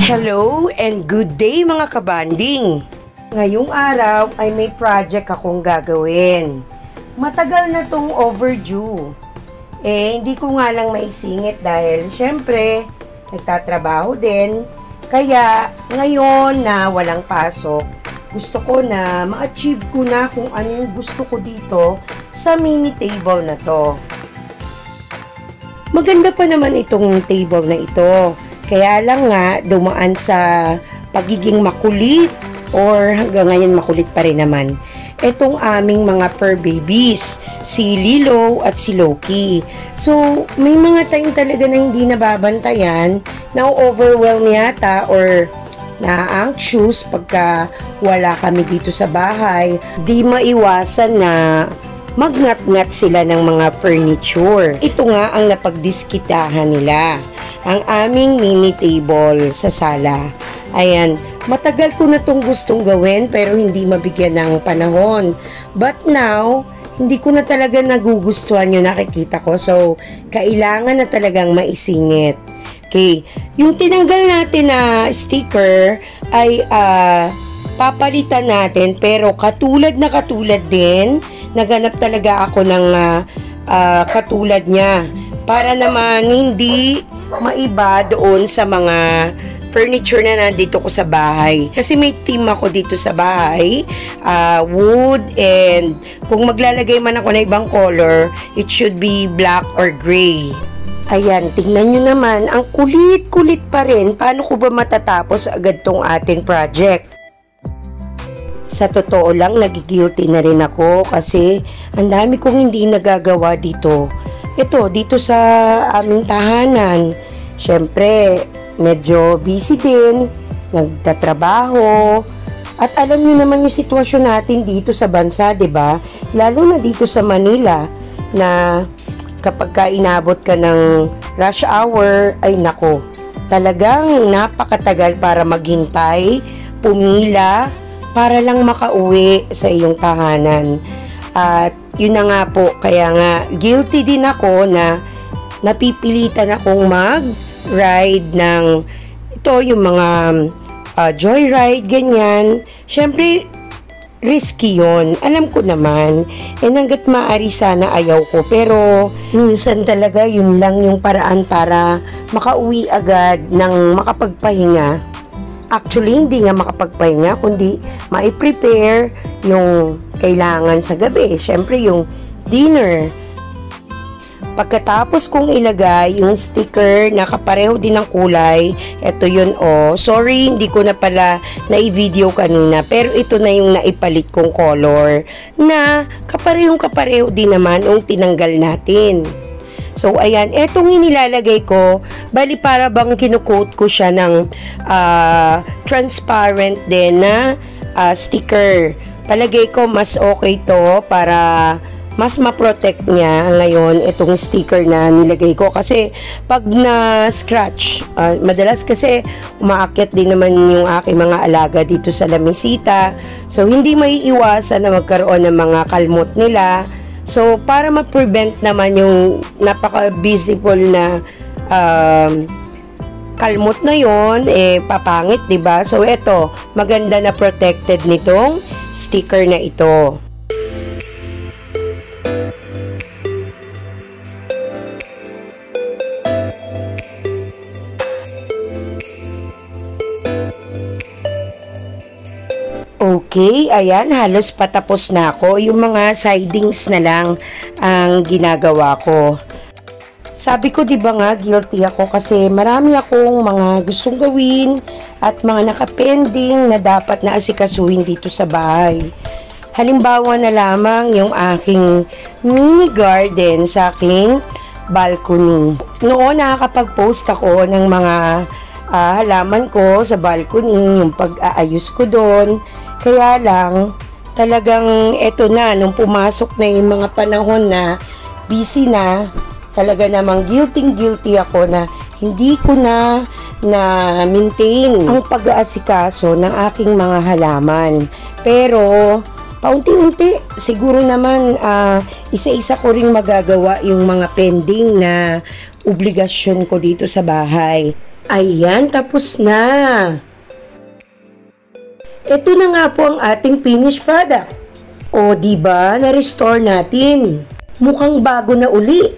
Hello and good day mga kabanding! Ngayong araw ay may project akong gagawin. Matagal na tong overdue. Hindi ko nga lang maisingit dahil syempre nagtatrabaho din. Kaya ngayon na walang pasok, gusto ko na ma-achieve ko na kung ano yung gusto ko dito sa mini table na to. Maganda pa naman itong table na ito. Kaya lang nga, dumaan sa pagiging makulit or hanggang ngayon makulit pa rin naman. Itong aming mga fur babies, si Lilo at si Loki. So, may mga time talaga na hindi nababantayan, na-overwhelm yata or na-anxious pagka wala kami dito sa bahay. Di maiwasan na magngat-ngat sila ng mga furniture. Ito nga ang napagdiskitahan nila. Ang aming mini table sa sala. Ayan, matagal ko na itong gustong gawin pero hindi mabigyan ng panahon. But now, hindi ko na talaga nagugustuhan yung nakikita ko. So, kailangan na talagang maisingit. Okay, yung tinanggal natin na sticker ay papalitan natin pero katulad din, naganap talaga ako ng katulad niya para naman hindi maiba doon sa mga furniture na nandito ko sa bahay. Kasi may team ako dito sa bahay, wood, and kung maglalagay man ako na ibang color, it should be black or gray. Ayan, tingnan nyo naman, ang kulit-kulit pa rin. Paano ko ba matatapos agad tong ating project? Sa totoo lang, nagigilty na rin ako kasi ang dami kong hindi nagagawa dito. Ito, dito sa aming tahanan, syempre, medyo busy din, nagtatrabaho, at alam niyo naman yung sitwasyon natin dito sa bansa, 'di ba? Lalo na dito sa Manila, na kapag ka inabot ka ng rush hour, ay nako, talagang napakatagal para maghintay, pumila, para lang makauwi sa iyong tahanan. At yun na nga po, kaya nga guilty din ako na napipilitan akong mag-ride ng ito, yung mga joyride, ganyan. Syempre, risky yun. Alam ko naman. Hanggat maaari sana ayaw ko. Pero, minsan talaga yun lang yung paraan para makauwi agad ng makapagpahinga. Actually, hindi nga makapagpahinga, kundi mai-prepare yung kailangan sa gabi. Siyempre, yung dinner. Pagkatapos kong ilagay yung sticker na kapareho din ng kulay, ito yun Sorry, hindi ko na pala na-video kanina, pero ito na yung naipalit kong color na kapareho din naman yung tinanggal natin. So, ayan, etong inilalagay ko, bali para bang kinukoat ko siya ng transparent din na sticker. Palagay ko mas okay to para mas ma-protect niya ngayon itong sticker na nilagay ko. Kasi pag na-scratch, madalas kasi umaakyat din naman yung aking mga alaga dito sa lamesita. So, hindi maiiwasan na magkaroon ng mga kalmot nila. So, para ma-prevent naman yung napaka-visible na kalmot na yon, papangit, diba? So, eto, maganda na protected nitong sticker na ito. Okay, ayan, halos patapos na ako. Yung mga sidings na lang ang ginagawa ko. Sabi ko, diba nga, guilty ako kasi marami akong mga gustong gawin at mga nakapending na dapat na asikasuhin dito sa bahay. Halimbawa na lamang yung aking mini garden sa aking balcony. Noon nakakapag-post ako ng mga halaman ko sa balcony, yung pag-aayos ko doon. Kaya lang, talagang eto na, nung pumasok na yung mga panahon na busy na, talaga namang guilty ako na hindi ko na maintain ang pag-aasikaso ng aking mga halaman. Pero, paunti-unti, siguro naman, isa-isa ko ring magagawa yung mga pending na obligasyon ko dito sa bahay. Ayan, tapos na. Ito na nga po ang ating finished product. O, diba, na-restore natin. Mukhang bago na uli.